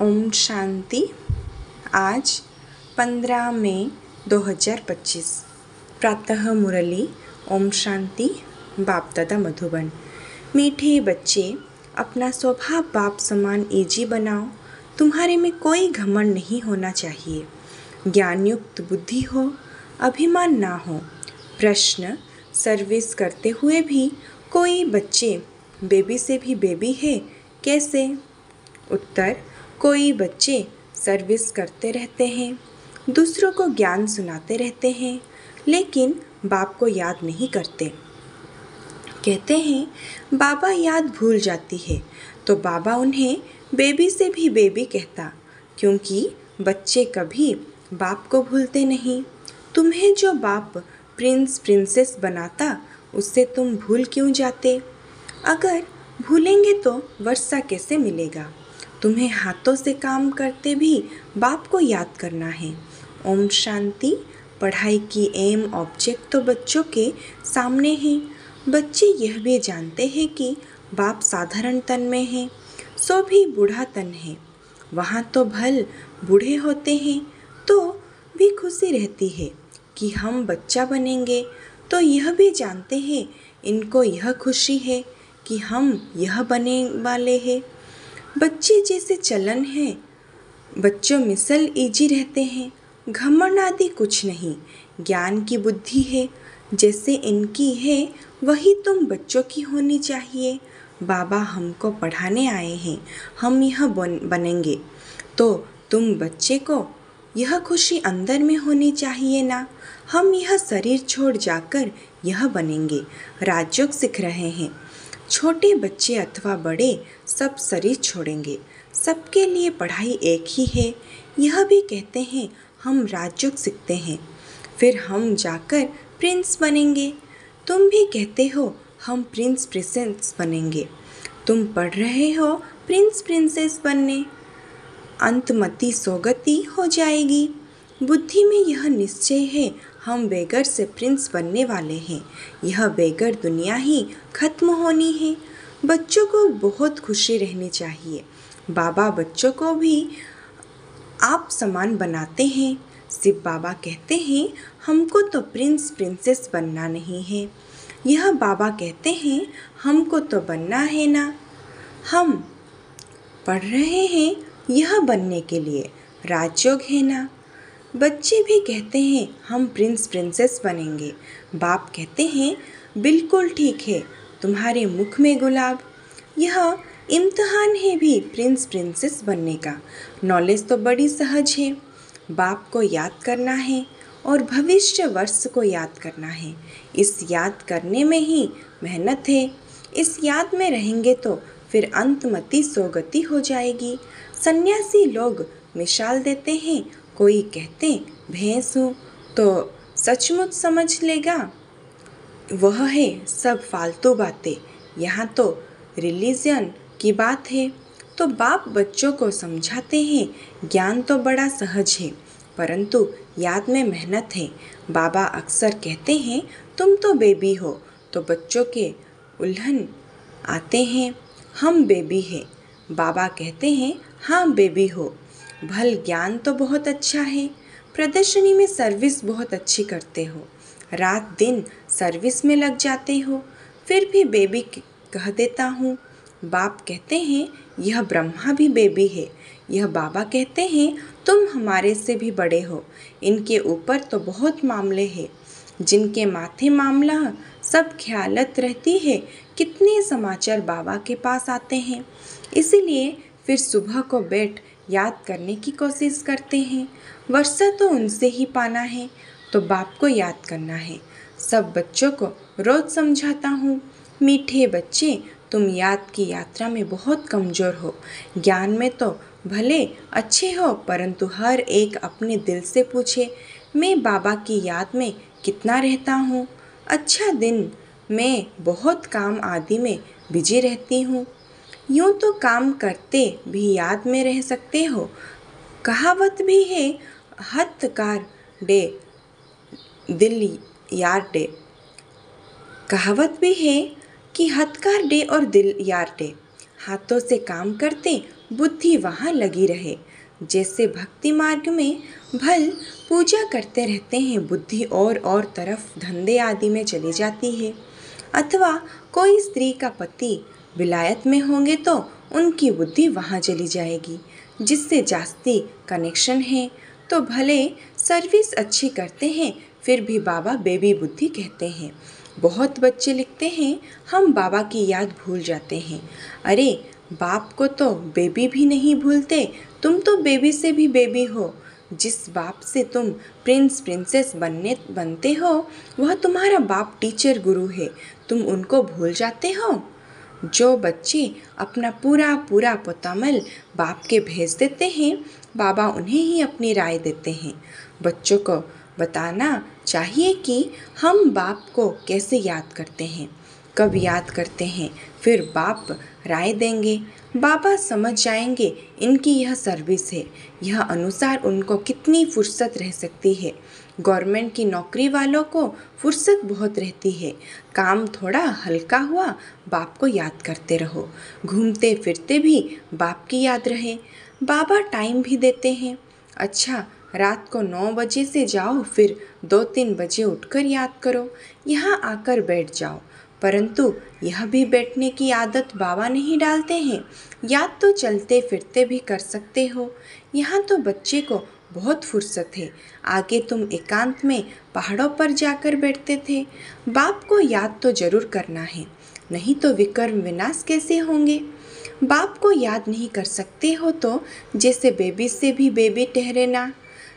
ओम शांति। आज 15 मई 2025 प्रातः मुरली। ओम शांति। बाप दादा मधुबन। मीठे बच्चे, अपना स्वभाव बाप समान ईजी बनाओ। तुम्हारे में कोई घमंड नहीं होना चाहिए। ज्ञानयुक्त बुद्धि हो, अभिमान ना हो। प्रश्न: सर्विस करते हुए भी कोई बच्चे बेबी से भी बेबी है, कैसे? उत्तर: कोई बच्चे सर्विस करते रहते हैं, दूसरों को ज्ञान सुनाते रहते हैं, लेकिन बाप को याद नहीं करते। कहते हैं बाबा याद भूल जाती है, तो बाबा उन्हें बेबी से भी बेबी कहता, क्योंकि बच्चे कभी बाप को भूलते नहीं। तुम्हें जो बाप प्रिंस प्रिंसेस बनाता, उससे तुम भूल क्यों जाते? अगर भूलेंगे तो वर्षा कैसे मिलेगा? तुम्हें हाथों से काम करते भी बाप को याद करना है। ओम शांति। पढ़ाई की एम ऑब्जेक्ट तो बच्चों के सामने है। बच्चे यह भी जानते हैं कि बाप साधारण तन में है, सो भी बूढ़ा तन है। वहाँ तो भल बूढ़े होते हैं तो भी खुशी रहती है कि हम बच्चा बनेंगे, तो यह भी जानते हैं इनको यह खुशी है कि हम यह बने वाले हैं। बच्चे जैसे चलन है, बच्चों मिसल ईजी रहते हैं। घमंड आदि कुछ नहीं, ज्ञान की बुद्धि है। जैसे इनकी है वही तुम बच्चों की होनी चाहिए। बाबा हमको पढ़ाने आए हैं, हम यह बनेंगे, तो तुम बच्चे को यह खुशी अंदर में होनी चाहिए ना। हम यह शरीर छोड़ जाकर यह बनेंगे। राजयोग सीख रहे हैं। छोटे बच्चे अथवा बड़े सब शरीर छोड़ेंगे। सबके लिए पढ़ाई एक ही है। यह भी कहते हैं हम राजयोग सीखते हैं, फिर हम जाकर प्रिंस बनेंगे। तुम भी कहते हो हम प्रिंस प्रिंसेस बनेंगे। तुम पढ़ रहे हो प्रिंस प्रिंसेस बनने। अंतमति सोगति हो जाएगी। बुद्धि में यह निश्चय है हम बेगर से प्रिंस बनने वाले हैं। यह बेगर दुनिया ही खत्म होनी है। बच्चों को बहुत खुशी रहनी चाहिए। बाबा बच्चों को भी आप समान बनाते हैं। शिव बाबा कहते हैं हमको तो प्रिंस प्रिंसेस बनना नहीं है। यह बाबा कहते हैं हमको तो बनना है ना। हम पढ़ रहे हैं यह बनने के लिए, राजयोग है ना। बच्चे भी कहते हैं हम प्रिंस प्रिंसेस बनेंगे। बाप कहते हैं बिल्कुल ठीक है, तुम्हारे मुख में गुलाब। यह इम्तिहान है भी प्रिंस प्रिंसेस बनने का। नॉलेज तो बड़ी सहज है। बाप को याद करना है और भविष्य वर्ष को याद करना है। इस याद करने में ही मेहनत है। इस याद में रहेंगे तो फिर अंतमति सोगति हो जाएगी। सन्यासी लोग मिसाल देते हैं, कोई कहते भैंस हूँ तो सचमुच समझ लेगा। वह है सब फालतू बातें। यहाँ तो रिलीजन की बात है। तो बाप बच्चों को समझाते हैं ज्ञान तो बड़ा सहज है, परंतु याद में मेहनत है। बाबा अक्सर कहते हैं तुम तो बेबी हो, तो बच्चों के उल्हन आते हैं हम बेबी है। बाबा कहते हैं हाँ बेबी हो। भल ज्ञान तो बहुत अच्छा है। प्रदर्शनी में सर्विस बहुत अच्छी करते हो, रात दिन सर्विस में लग जाते हो, फिर भी बेबी कह देता हूँ। बाप कहते हैं यह ब्रह्मा भी बेबी है। यह बाबा कहते हैं तुम हमारे से भी बड़े हो। इनके ऊपर तो बहुत मामले हैं। जिनके माथे मामला सब ख्यालत रहती है, कितने समाचार बाबा के पास आते हैं। इसीलिए फिर सुबह को बैठ याद करने की कोशिश करते हैं। वर्षा तो उनसे ही पाना है, तो बाप को याद करना है। सब बच्चों को रोज समझाता हूँ, मीठे बच्चे तुम याद की यात्रा में बहुत कमज़ोर हो। ज्ञान में तो भले अच्छे हो, परंतु हर एक अपने दिल से पूछे मैं बाबा की याद में कितना रहता हूँ। अच्छा दिन मैं बहुत काम आदि में बिजी रहती हूँ। यूँ तो काम करते भी याद में रह सकते हो। कहावत भी है हथकार डे दिल यार डे। कहावत भी है कि हथकार डे और दिल यार डे। हाथों से काम करते बुद्धि वहाँ लगी रहे। जैसे भक्ति मार्ग में भल पूजा करते रहते हैं, बुद्धि और तरफ धंधे आदि में चली जाती है। अथवा कोई स्त्री का पति विलायत में होंगे तो उनकी बुद्धि वहाँ चली जाएगी। जिससे जास्ती कनेक्शन है तो भले सर्विस अच्छी करते हैं, फिर भी बाबा बेबी बुद्धि कहते हैं। बहुत बच्चे लिखते हैं हम बाबा की याद भूल जाते हैं। अरे बाप को तो बेबी भी नहीं भूलते, तुम तो बेबी से भी बेबी हो। जिस बाप से तुम प्रिंस प्रिंसेस बनते हो वह तुम्हारा बाप टीचर गुरु है, तुम उनको भूल जाते हो। जो बच्चे अपना पूरा पूरा पोतामल बाप के भेज देते हैं, बाबा उन्हें ही अपनी राय देते हैं। बच्चों को बताना चाहिए कि हम बाप को कैसे याद करते हैं, कब याद करते हैं, फिर बाप राय देंगे, बाबा समझ जाएंगे इनकी यह सर्विस है, यह अनुसार उनको कितनी फुर्सत रह सकती है। गवर्नमेंट की नौकरी वालों को फुर्सत बहुत रहती है, काम थोड़ा हल्का हुआ बाप को याद करते रहो, घूमते फिरते भी बाप की याद रहे। बाबा टाइम भी देते हैं, अच्छा रात को 9 बजे से जाओ, फिर 2-3 बजे उठकर याद करो, यहाँ आकर बैठ जाओ। परंतु यह भी बैठने की आदत बाबा नहीं डालते हैं, याद तो चलते फिरते भी कर सकते हो। यहाँ तो बच्चे को बहुत फुर्सत है, आगे तुम एकांत में पहाड़ों पर जाकर बैठते थे। बाप को याद तो जरूर करना है, नहीं तो विकर्म विनाश कैसे होंगे। बाप को याद नहीं कर सकते हो तो जैसे बेबी से भी बेबी ठहरे ना।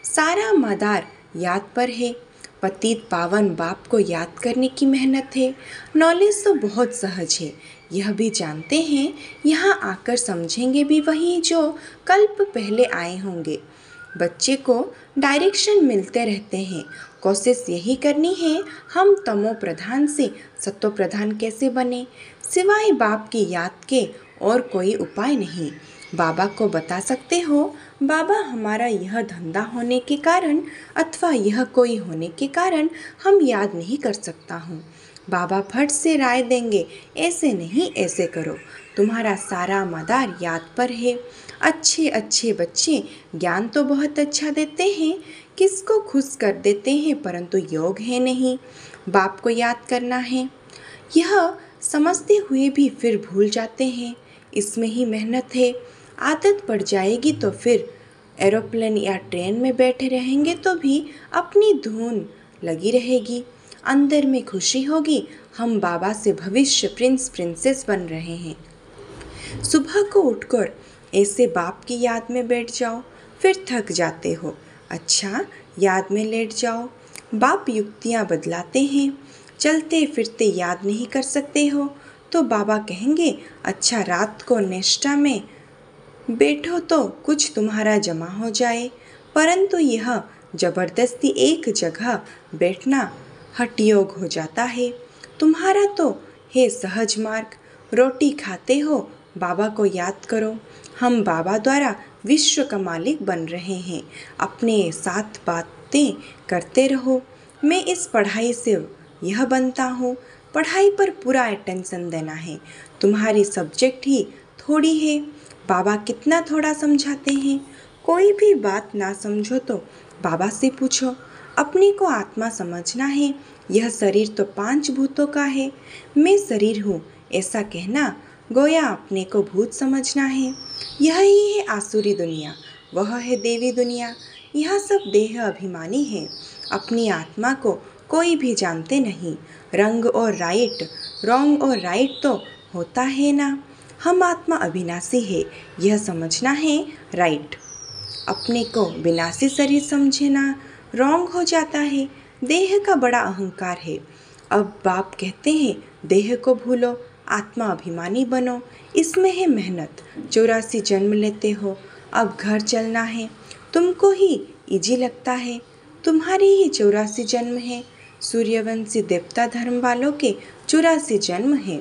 सारा मदार याद पर है, पतित पावन बाप को याद करने की मेहनत है। नॉलेज तो बहुत सहज है, यह भी जानते हैं, यहाँ आकर समझेंगे भी वही जो कल्प पहले आए होंगे। बच्चे को डायरेक्शन मिलते रहते हैं, कोशिश यही करनी है हम तमो प्रधान से सत्व प्रधान कैसे बने। सिवाय बाप की याद के और कोई उपाय नहीं। बाबा को बता सकते हो, बाबा हमारा यह धंधा होने के कारण अथवा यह कोई होने के कारण हम याद नहीं कर सकता हूँ। बाबा फट से राय देंगे, ऐसे नहीं ऐसे करो, तुम्हारा सारा मदार याद पर है। अच्छे अच्छे बच्चे ज्ञान तो बहुत अच्छा देते हैं, किसको खुश कर देते हैं, परंतु योग है नहीं। बाप को याद करना है, यह समझते हुए भी फिर भूल जाते हैं, इसमें ही मेहनत है। आदत पड़ जाएगी तो फिर एरोप्लेन या ट्रेन में बैठे रहेंगे तो भी अपनी धुन लगी रहेगी, अंदर में खुशी होगी, हम बाबा से भविष्य प्रिंस प्रिंसेस बन रहे हैं। सुबह को उठकर ऐसे बाप की याद में बैठ जाओ, फिर थक जाते हो, अच्छा याद में लेट जाओ। बाप युक्तियाँ बदलाते हैं, चलते फिरते याद नहीं कर सकते हो तो बाबा कहेंगे, अच्छा रात को निष्ठा में बैठो तो कुछ तुम्हारा जमा हो जाए। परंतु यह जबरदस्ती एक जगह बैठना हठयोग हो जाता है। तुम्हारा तो है सहज मार्ग, रोटी खाते हो बाबा को याद करो, हम बाबा द्वारा विश्व का मालिक बन रहे हैं, अपने साथ बातें करते रहो। मैं इस पढ़ाई से यह बनता हूँ, पढ़ाई पर पूरा अटेंशन देना है, तुम्हारी सब्जेक्ट ही थोड़ी है। बाबा कितना थोड़ा समझाते हैं, कोई भी बात ना समझो तो बाबा से पूछो। अपने को आत्मा समझना है, यह शरीर तो 5 भूतों का है, मैं शरीर हूँ ऐसा कहना गोया अपने को भूत समझना है। यह ही है आसुरी दुनिया, वह है देवी दुनिया, यह सब देह अभिमानी है, अपनी आत्मा को कोई भी जानते नहीं। रंग और राइट, रॉन्ग और राइट तो होता है ना, हम आत्मा अविनाशी है, यह समझना है राइट। अपने को विनाशी शरीर समझना रॉन्ग हो जाता है, देह का बड़ा अहंकार है। अब बाप कहते हैं देह को भूलो, आत्मा अभिमानी बनो, इसमें है मेहनत। 84 जन्म लेते हो, अब घर चलना है, तुमको ही इजी लगता है, तुम्हारे ही 84 जन्म है। सूर्यवंशी देवता धर्म वालों के 84 जन्म है,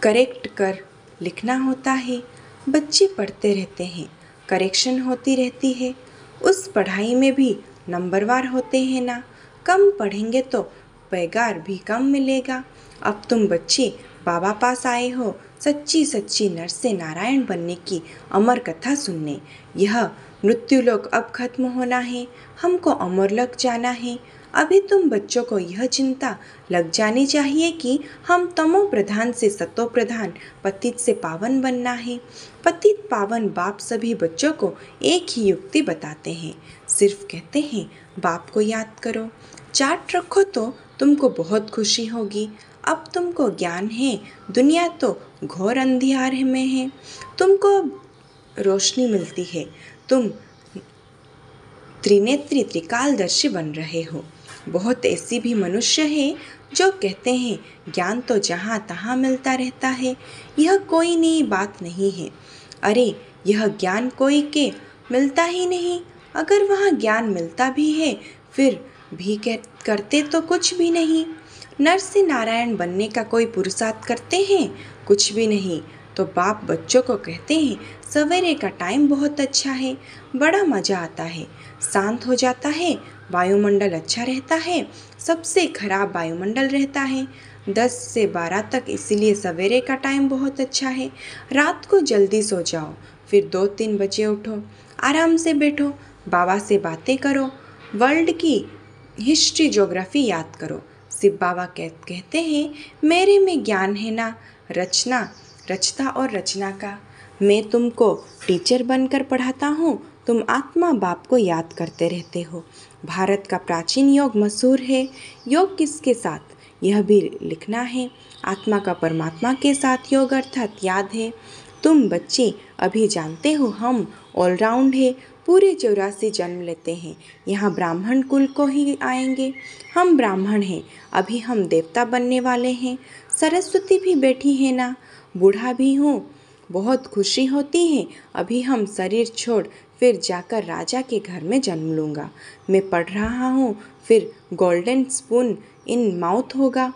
करेक्ट कर लिखना होता है। बच्चे पढ़ते रहते हैं, करेक्शन होती रहती है, उस पढ़ाई में भी नंबरवार होते हैं ना, कम पढ़ेंगे तो पैगार भी कम मिलेगा। अब तुम बच्चे बाबा पास आए हो सच्ची सच्ची नर से नारायण बनने की अमर कथा सुनने। यह मृत्युलोक अब खत्म होना है, हमको अमरलोक जाना है। अभी तुम बच्चों को यह चिंता लग जानी चाहिए कि हम तमो प्रधान से सतो प्रधान, पतित से पावन बनना है। पतित पावन बाप सभी बच्चों को एक ही युक्ति बताते हैं, सिर्फ कहते हैं बाप को याद करो, चार्ट रखो तो तुमको बहुत खुशी होगी। अब तुमको ज्ञान है, दुनिया तो घोर अंधियार में है, तुमको रोशनी मिलती है, तुम त्रिनेत्री त्रिकालदर्शी बन रहे हो। बहुत ऐसी भी मनुष्य है जो कहते हैं ज्ञान तो जहाँ तहाँ मिलता रहता है, यह कोई नई बात नहीं है। अरे यह ज्ञान कोई के मिलता ही नहीं, अगर वहाँ ज्ञान मिलता भी है फिर भी करते तो कुछ भी नहीं। नर से नारायण बनने का कोई पुरुषार्थ करते हैं? कुछ भी नहीं। तो बाप बच्चों को कहते हैं सवेरे का टाइम बहुत अच्छा है, बड़ा मज़ा आता है, शांत हो जाता है, वायुमंडल अच्छा रहता है, सबसे खराब वायुमंडल रहता है 10 से 12 तक, इसीलिए सवेरे का टाइम बहुत अच्छा है। रात को जल्दी सो जाओ, फिर 2-3 बजे उठो, आराम से बैठो, बाबा से बातें करो, वर्ल्ड की हिस्ट्री ज्योग्राफी याद करो। शिव बाबा कहते हैं मेरे में ज्ञान है ना, रचता और रचना का। मैं तुमको टीचर बनकर पढ़ाता हूँ, तुम आत्मा बाप को याद करते रहते हो। भारत का प्राचीन योग मशहूर है, योग किसके साथ यह भी लिखना है, आत्मा का परमात्मा के साथ योग अर्थात याद है। तुम बच्चे अभी जानते हो हम ऑलराउंड है, पूरे 84 जन्म लेते हैं, यहाँ ब्राह्मण कुल को ही आएंगे। हम ब्राह्मण हैं, अभी हम देवता बनने वाले हैं। सरस्वती भी बैठी है ना, बूढ़ा भी हूँ, बहुत खुशी होती है। अभी हम शरीर छोड़ फिर जाकर राजा के घर में जन्म लूँगा। मैं पढ़ रहा हूँ, फिर गोल्डन स्पून इन माउथ होगा।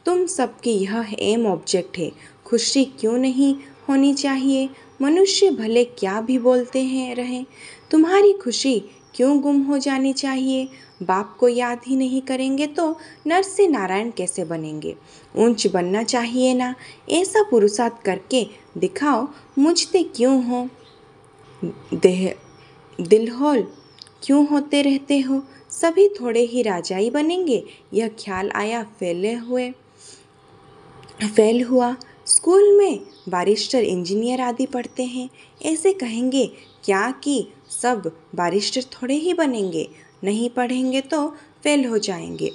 तुम सबकी यह एम ऑब्जेक्ट है, खुशी क्यों नहीं होनी चाहिए? मनुष्य भले क्या भी बोलते हैं रहे, तुम्हारी खुशी क्यों गुम हो जानी चाहिए? बाप को याद ही नहीं करेंगे तो नर से नारायण कैसे बनेंगे? ऊंच बनना चाहिए ना, ऐसा पुरुषार्थ करके दिखाओ, मुझते क्यों हो दिलहोल क्यों होते रहते हो? सभी थोड़े ही राजाई बनेंगे, यह ख्याल आया फेल हुआ। स्कूल में बारिस्टर इंजीनियर आदि पढ़ते हैं, ऐसे कहेंगे क्या कि सब बारिस्टर थोड़े ही बनेंगे, नहीं पढ़ेंगे तो फेल हो जाएंगे।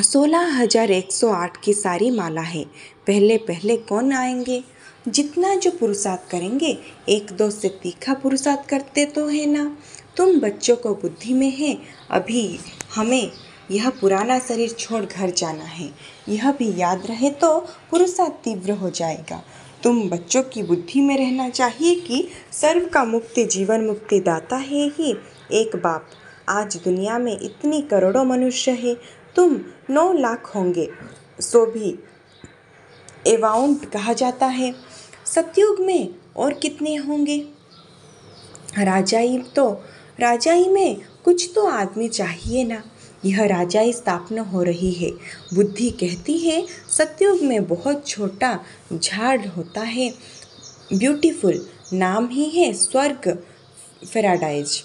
16,108 की सारी माला है, पहले पहले कौन आएंगे? जितना जो पुरुषार्थ करेंगे, 1-2 से तीखा पुरुषार्थ करते तो है ना। तुम बच्चों को बुद्धि में है, अभी हमें यह पुराना शरीर छोड़ घर जाना है, यह भी याद रहे तो पुरुषार्थ तीव्र हो जाएगा। तुम बच्चों की बुद्धि में रहना चाहिए कि सर्व का मुक्ति जीवन मुक्ति दाता है ही एक बाप। आज दुनिया में इतनी करोड़ों मनुष्य है, तुम 9 लाख होंगे, सो भी एवाउंट कहा जाता है। सतयुग में और कितने होंगे? राजाई में कुछ तो आदमी चाहिए ना। यह राजाई स्थापना हो रही है, बुद्धि कहती है सतयुग में बहुत छोटा झाड़ होता है, ब्यूटीफुल, नाम ही है स्वर्ग पैराडाइज।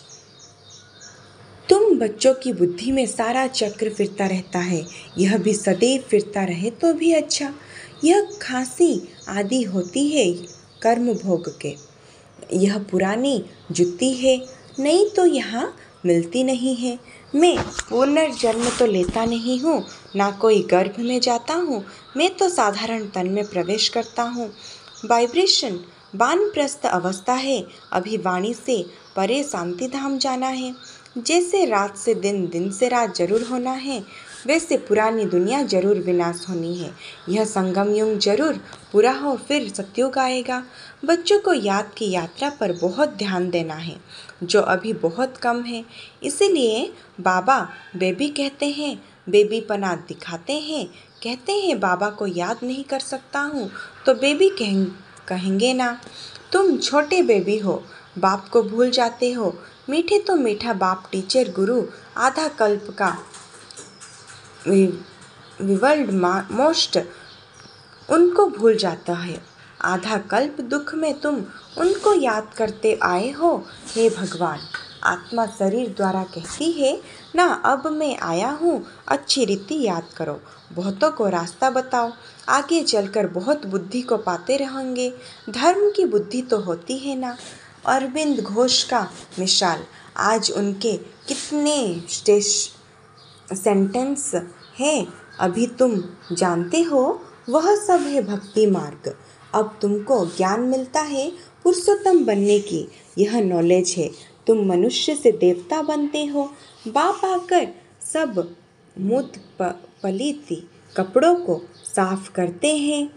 तुम बच्चों की बुद्धि में सारा चक्र फिरता रहता है, यह भी सदैव फिरता रहे तो भी अच्छा। यह खांसी आदि होती है कर्म भोग के, यह पुरानी जुत्ती है, नई तो यहाँ मिलती नहीं है। मैं पुनर्जन्म तो लेता नहीं हूँ, ना कोई गर्भ में जाता हूँ, मैं तो साधारण तन में प्रवेश करता हूँ। वाइब्रेशन वानप्रस्थ अवस्था है, अभी वाणी से परे शांति धाम जाना है। जैसे रात से दिन, दिन से रात जरूर होना है, वैसे पुरानी दुनिया जरूर विनाश होनी है। यह संगम युग जरूर पूरा हो, फिर सतयुग आएगा। बच्चों को याद की यात्रा पर बहुत ध्यान देना है, जो अभी बहुत कम है। इसीलिए बाबा बेबी कहते हैं, बेबी पना दिखाते हैं, कहते हैं बाबा को याद नहीं कर सकता हूँ तो बेबी कहेंगे ना। तुम छोटे बेबी हो, बाप को भूल जाते हो। मीठे तो मीठा बाप टीचर गुरु आधा कल्प का विवर्ल्ड मोस्ट उनको भूल जाता है। आधा कल्प दुख में तुम उनको याद करते आए हो। हे भगवान, आत्मा शरीर द्वारा कहती है ना, अब मैं आया हूँ, अच्छी रीति याद करो, बहुतों को रास्ता बताओ, आगे चलकर बहुत बुद्धि को पाते रहेंगे। धर्म की बुद्धि तो होती है ना। अरविंद घोष का मिसाल, आज उनके कितने सेंटेंस है अभी तुम जानते हो, वह सब है भक्ति मार्ग। अब तुमको ज्ञान मिलता है पुरुषोत्तम बनने की, यह नॉलेज है। तुम मनुष्य से देवता बनते हो। बाप आकर सब मूत पलित कपड़ों को साफ करते हैं।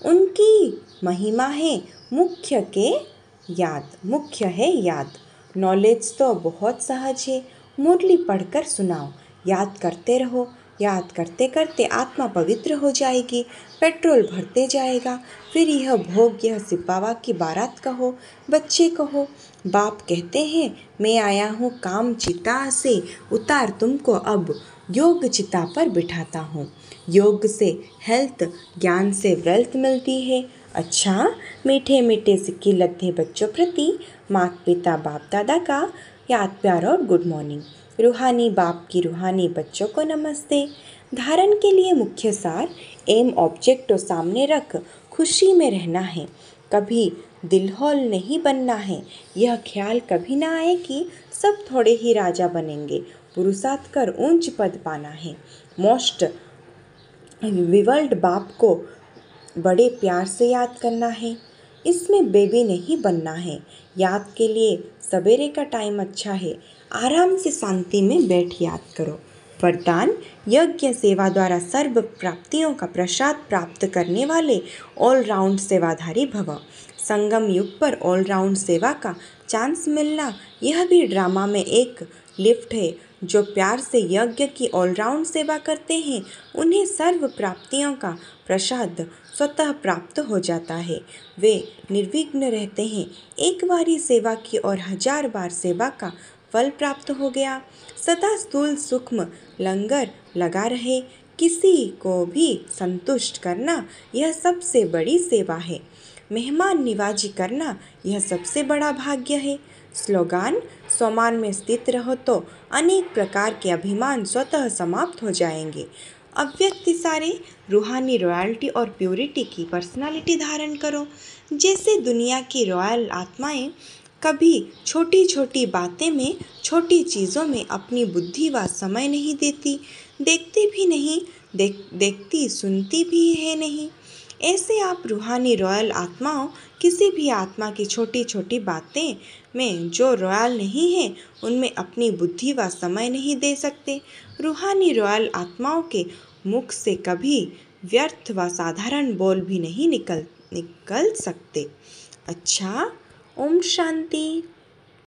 उनकी महिमा है मुख्य है याद। नॉलेज तो बहुत सहज है, मुरली पढ़कर सुनाओ, याद करते रहो। याद करते करते आत्मा पवित्र हो जाएगी, पेट्रोल भरते जाएगा। फिर यह भोग, यह सिपावा की बारात कहो, बच्चे कहो। बाप कहते हैं मैं आया हूँ काम चिता से उतार, तुमको अब योग चिता पर बिठाता हूँ। योग से हेल्थ, ज्ञान से वेल्थ मिलती है। अच्छा, मीठे मीठे सिक्के लगते बच्चों प्रति माता पिता बाप दादा का याद प्यार और गुड मॉर्निंग। रूहानी बाप की रूहानी बच्चों को नमस्ते। धारण के लिए मुख्य सार, एम ऑब्जेक्ट को सामने रख खुशी में रहना है, कभी दिलहौल नहीं बनना है। यह ख्याल कभी ना आए कि सब थोड़े ही राजा बनेंगे, पुरुषार्थ कर ऊंच पद पाना है। मोस्ट विवर्ल्ड बाप को बड़े प्यार से याद करना है, इसमें बेबी नहीं बनना है। याद के लिए सवेरे का टाइम अच्छा है, आराम से शांति में बैठ याद करो। वरदान, यज्ञ सेवा द्वारा सर्व प्राप्तियों का प्रसाद प्राप्त करने वाले ऑलराउंड सेवाधारी भव। संगम युग पर ऑलराउंड सेवा का चांस मिलना, यह भी ड्रामा में एक लिफ्ट है। जो प्यार से यज्ञ की ऑलराउंड सेवा करते हैं, उन्हें सर्व प्राप्तियों का प्रसाद स्वतः प्राप्त हो जाता है। वे निर्विघ्न रहते हैं। एक बार ही सेवा की और 1000 बार सेवा का फल प्राप्त हो गया। सदा स्थूल सूक्ष्म लंगर लगा रहे, किसी को भी संतुष्ट करना, यह सबसे बड़ी सेवा है। मेहमान निवाजी करना, यह सबसे बड़ा भाग्य है। स्लोगान, सोमान में स्थित रहो तो अनेक प्रकार के अभिमान स्वतः समाप्त हो जाएंगे। अव्यक्त सारे रूहानी रॉयल्टी और प्योरिटी की पर्सनालिटी धारण करो। जैसे दुनिया की रॉयल आत्माएं कभी छोटी छोटी बातें में, छोटी चीज़ों में अपनी बुद्धि व समय नहीं देती, देखती भी नहीं, देखती सुनती भी है नहीं। ऐसे आप रूहानी रॉयल आत्माओं किसी भी आत्मा की छोटी छोटी बातें में जो रॉयल नहीं है, उनमें अपनी बुद्धि व समय नहीं दे सकते। रूहानी रॉयल आत्माओं के मुख से कभी व्यर्थ व साधारण बोल भी नहीं निकल सकते। अच्छा, ओम शांति।